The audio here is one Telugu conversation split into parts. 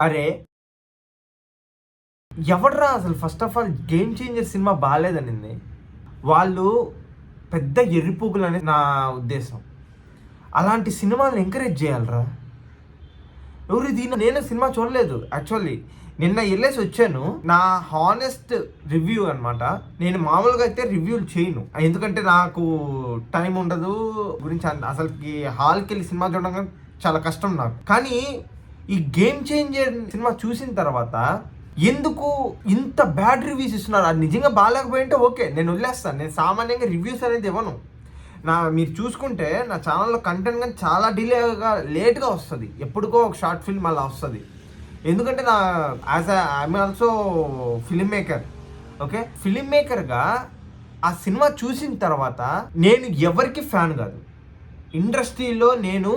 అరే! ఎవడ్రా అసలు first of all 'Game Changer' సినిమా బాలేదనింది? వాళ్ళు పెద్ద ఎర్రిపుగులని నా ఉద్దేశం. అలాంటి సినిమాలను ఎంకరేజ్ చేయాలిరా. నేను సినిమా చూడలేదు యాక్చువల్లీ. నిన్న ఎళ్ళేసి వచ్చాను. నా హానెస్ట్ రివ్యూ అనమాట. నేను మామూలుగా అయితే రివ్యూలు చేయను. ఎందుకంటే నాకు టైం ఉండదు. అసలుకి హాల్‌కెళ్ళి సినిమా చూడడం చాలా కష్టం నాకు. కానీ ఈ 'గేమ్ చేంజర్' సినిమా చూసిన తర్వాత ఎందుకు ఇంత బ్యాడ్ రివ్యూస్ ఇస్తున్నారు? అది నిజంగా బాలేకపోయింటే ఓకే. నేను వదిలేస్తాను. నేను సామాన్యంగా రివ్యూస్ అనేది ఇవ్వను. మీరు చూసుకుంటే నా ఛానల్‌లో కంటెంట్ గాని చాలా లేట్‌గా వస్తది. ఎప్పుడుకో ఒక షార్ట్ ఫిల్మ్ అలా వస్తది. ఎందుకంటే I'm also film maker. Okay. Film మేకర్‌గా ఆ సినిమా చూసిన తర్వాత నేను ఎవరికీ ఫ్యాన్ కాదు. ఇండస్ట్రీలో నేను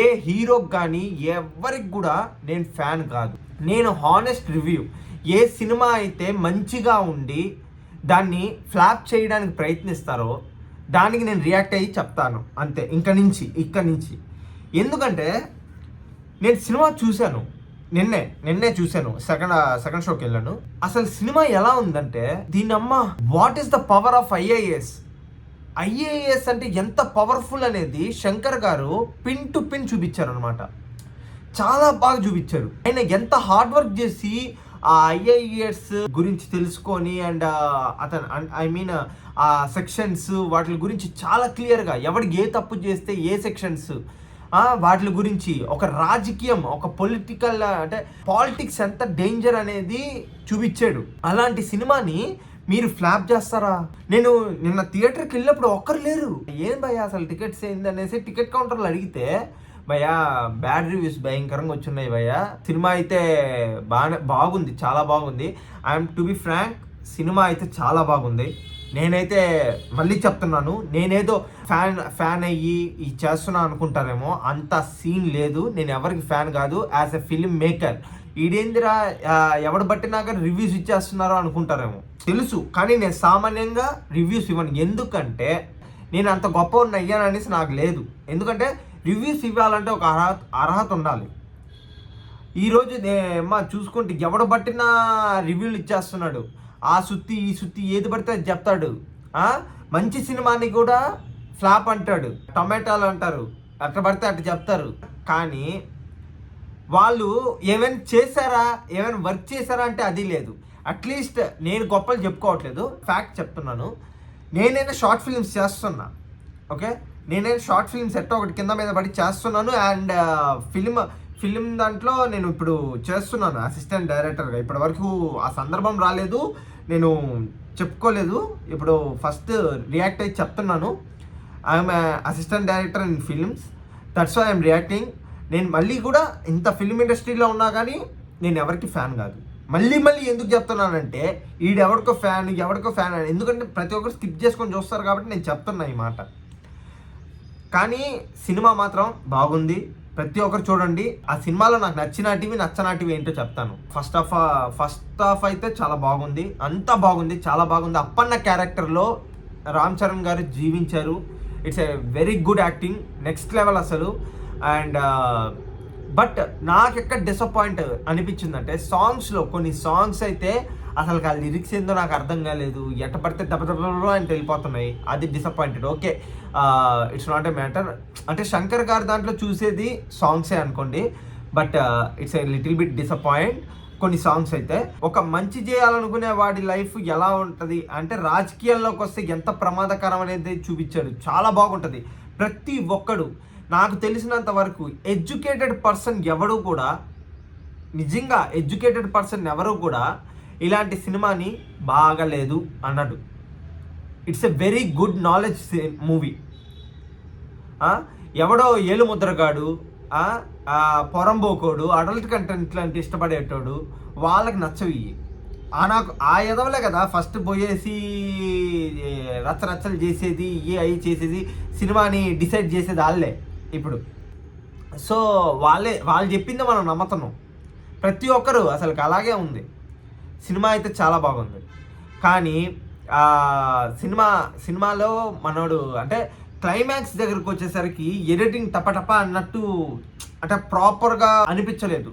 ఏ హీరోకి కానీ ఎవ్వరికి కూడా నేను ఫ్యాన్ కాదు. నేను హానెస్ట్ రివ్యూ. ఏ సినిమా అయితే మంచిగా ఉండి దాన్ని ఫ్లాప్ చేయడానికి ప్రయత్నిస్తారో దానికి నేను రియాక్ట్ అయ్యి చెప్తాను అంతే. ఇక్కడి నుంచి ఎందుకంటే నేను సినిమా చూశాను. నిన్నే చూశాను. సెకండ్ షోకి వెళ్ళాను. అసలు సినిమా ఎలా ఉందంటే దీనమ్మ what is the power of IAS అంటే ఎంత పవర్ఫుల్ అనేది శంకర్ గారు పిన్ టు పిన్ చూపించారు అనమాట. చాలా బాగా చూపించారు. ఆయన ఎంత హార్డ్ వర్క్ చేసి ఆ ఐఏఎస్ గురించి తెలుసుకొని అండ్ అతను ఆ సెక్షన్స్ వాటి గురించి చాలా క్లియర్గా ఎవరికి ఏ తప్పు చేస్తే ఏ సెక్షన్స్ వాటి గురించి ఒక రాజకీయం ఒక పొలిటికల్ అంటే పాలిటిక్స్ ఎంత డేంజర్ అనేది చూపించాడు. అలాంటి సినిమాని మీరు ఫ్లాప్ చేస్తారా? నేను నిన్న థియేటర్కి వెళ్ళినప్పుడు ఒక్కరు లేరు. ఏం భయ్యా అసలు టికెట్స్ ఏంది అనేసి టికెట్ కౌంటర్లో అడిగితే భయ్యా బ్యాడ్ రివ్యూస్ భయంకరంగా వచ్చున్నాయి భయ్యా. సినిమా అయితే బాగుంది, చాలా బాగుంది. I'm to be frank, cinema అయితే చాలా బాగుంది. నేనైతే మళ్ళీ చెప్తున్నాను, నేనేదో ఫ్యాన్ అయ్యి చేస్తున్నా అనుకుంటారేమో, అంత సీన్ లేదు. నేను ఎవరికి ఫ్యాన్ కాదు. యాజ్ ఎ ఫిల్మ్ మేకర్ ఈడేందిరా ఎవడు బట్టినాక రివ్యూస్ ఇచ్చేస్తున్నారో అనుకుంటారేమో తెలుసు. కానీ నేను సామాన్యంగా రివ్యూస్ ఇవ్వను. ఎందుకంటే నేను అంత గొప్ప అయ్యాను అనేసి నాకు లేదు. ఎందుకంటే రివ్యూస్ ఇవ్వాలంటే ఒక అర్హత ఉండాలి. ఈరోజు చూసుకుంటే ఎవడు బట్టిన రివ్యూలు ఇచ్చేస్తున్నాడు. ఆ సుత్తి ఈ సుత్తి ఏది పడితే అది చెప్తాడు. మంచి సినిమాని కూడా ఫ్లాప్ అంటాడు, టొమాటోలు అంటారు, అట్లా పడితే అట్లా చెప్తారు. కానీ వాళ్ళు ఏమైనా వర్క్ చేశారా అంటే అది లేదు. అట్లీస్ట్ నేను గొప్పలు చెప్పుకోవట్లేదు, ఫ్యాక్ట్ చెప్తున్నాను. నేనైనా షార్ట్ ఫిల్మ్స్ చేస్తున్నా. ఓకే, నేనైనా షార్ట్ ఫిల్మ్స్ ఎట్టో ఒకటి కింద మీద పడి చేస్తున్నాను. అండ్ ఫిలిం దాంట్లో నేను ఇప్పుడు చేస్తున్నాను అసిస్టెంట్ డైరెక్టర్గా. ఇప్పటి వరకు ఆ సందర్భం రాలేదు, నేను చెప్పుకోలేదు. ఇప్పుడు ఫస్ట్ రియాక్ట్ అయ్యి చెప్తున్నాను. I'm assistant director in films, that's why I'm reacting. నేను మళ్ళీ కూడా ఇంత ఫిల్మ్ ఇండస్ట్రీలో ఉన్నా కానీ నేను ఎవరికి ఫ్యాన్ కాదు. మళ్ళీ ఎందుకు చెప్తున్నానంటే ఎవరికో ఫ్యాన్ అని. ఎందుకంటే ప్రతి ఒక్కరు స్కిప్ చేసుకొని చూస్తారు కాబట్టి నేను చెప్తున్నా ఈ మాట. కానీ సినిమా మాత్రం బాగుంది, ప్రతి ఒక్కరు చూడండి. ఆ సినిమాలో నాకు నచ్చనాటివి ఏంటో చెప్తాను. ఫస్ట్ హాఫ్ అయితే చాలా బాగుంది, అంతా బాగుంది, చాలా బాగుంది. అప్పన్న క్యారెక్టర్లో రామ్ చరణ్ గారు జీవించారు. It's a very good acting, next level అసలు. అండ్ బట్ నాకు ఎక్కడ డిసప్పాయింట్ అనిపించిందంటే సాంగ్స్లో కొన్ని సాంగ్స్ అయితే అసలు ఆ లిరిక్స్ ఏందో నాకు అర్థం కాలేదు. ఎట్ట పడితే దెబ్బ అని వెళ్ళిపోతున్నాయి. అది disappointed. Okay, it's not a matter. అంటే శంకర్ గారు దాంట్లో చూసేది సాంగ్సే అనుకోండి, but it's a little bit disappoint. కొన్ని సాంగ్స్ అయితే ఒక మంచి చేయాలనుకునే వాడి లైఫ్ ఎలా ఉంటుంది అంటే రాజకీయాల్లోకి వస్తే ఎంత ప్రమాదకరం అనేది చూపించాడు. చాలా బాగుంటుంది. ప్రతి ఒక్కడు నాకు తెలిసినంత వరకు ఎడ్యుకేటెడ్ పర్సన్ ఎవరు కూడా, నిజంగా ఎడ్యుకేటెడ్ పర్సన్ ఎవరు కూడా ఇలాంటి సినిమాని బాగలేదు అన్నాడు. It's a very good knowledge movie. ఎవడో ఏలు ముద్రగాడు, పొరంబోకోడు, అడల్ట్ కంటెంట్ లాంటి ఇష్టపడేటోడు వాళ్ళకి నచ్చవి. నాకు ఆ ఎదవలే కదా ఫస్ట్ పోయేసి రచ్చరచ్చలు చేసేది, అవి చేసేది, సినిమాని డిసైడ్ చేసేది వాళ్ళే ఇప్పుడు. సో వాళ్ళు చెప్పింది మనం నమ్ముతున్నాం. ప్రతి ఒక్కరు అసలు అలాగే ఉంది. సినిమా అయితే చాలా బాగుంది. కానీ సినిమాలో మనోడు అంటే క్లైమాక్స్ దగ్గరకు వచ్చేసరికి ఎడిటింగ్ టపటప అన్నట్టు అంటే ప్రాపర్గా అనిపించలేదు.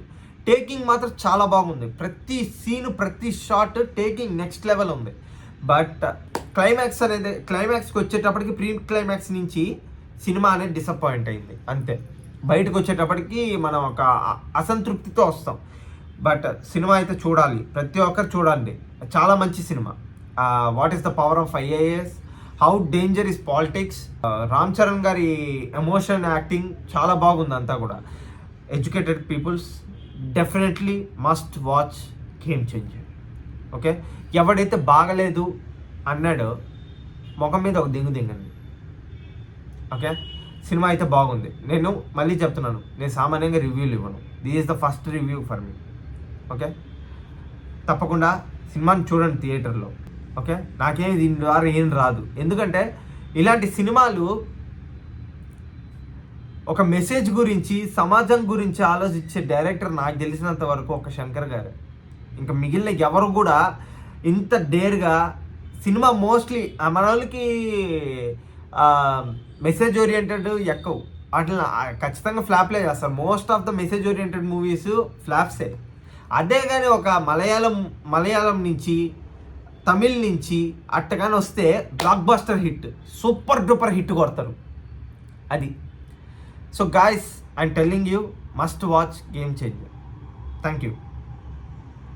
టేకింగ్ మాత్రం చాలా బాగుంది. ప్రతి సీను ప్రతి షాట్ టేకింగ్ నెక్స్ట్ లెవెల్ ఉంది. బట్ క్లైమాక్స్కి వచ్చేటప్పటికి ప్రీ క్లైమాక్స్ నుంచి సినిమా అనేది డిసప్పాయింట్ అయింది అంతే. బయటకు వచ్చేటప్పటికి మనం ఒక అసంతృప్తితో వస్తాం. బట్ సినిమా అయితే చూడాలి, ప్రతి ఒక్కరు చూడండి, చాలా మంచి cinema. What is the power of IAS, how danger is politics, Ram Charan గారి ఎమోషన్ యాక్టింగ్ చాలా బాగుంది అంతా కూడా. Educated peoples definitely must watch game changer. Okay, ఎవడైతే బాగలేదు అన్నాడో ముఖం మీద ఒక దింగండి. ఓకే, సినిమా అయితే బాగుంది. నేను మళ్ళీ చెప్తున్నాను, నేను సామాన్యంగా రివ్యూలు ఇవ్వను. This is the first review for me. Okay, తప్పకుండా సినిమాని చూడండి థియేటర్లో. ఓకే, నాకేం దీని ద్వారా ఏం రాదు, ఎందుకంటే ఇలాంటి సినిమాలు ఒక మెసేజ్ గురించి, సమాజం గురించి ఆలోచించే డైరెక్టర్ నాకు తెలిసినంత వరకు ఒక శంకర్ గారు. ఇంకా మిగిలిన ఎవరు కూడా ఇంత డేర్గా సినిమా మోస్ట్లీ మన వాళ్ళకి మెసేజ్ ఓరియంటెడ్ ఎక్కువ అట్లా ఖచ్చితంగా ఫ్లాప్లే చేస్తారు. Most of the message oriented movies ఫ్లాప్సే. అదే కానీ ఒక మలయాళం నుంచి, తమిళ్ నుంచి అట్టగానే వస్తే blockbuster hit, super duper hit కొడతారు అది. So guys, I'm telling you, must watch game Changer. Thank you.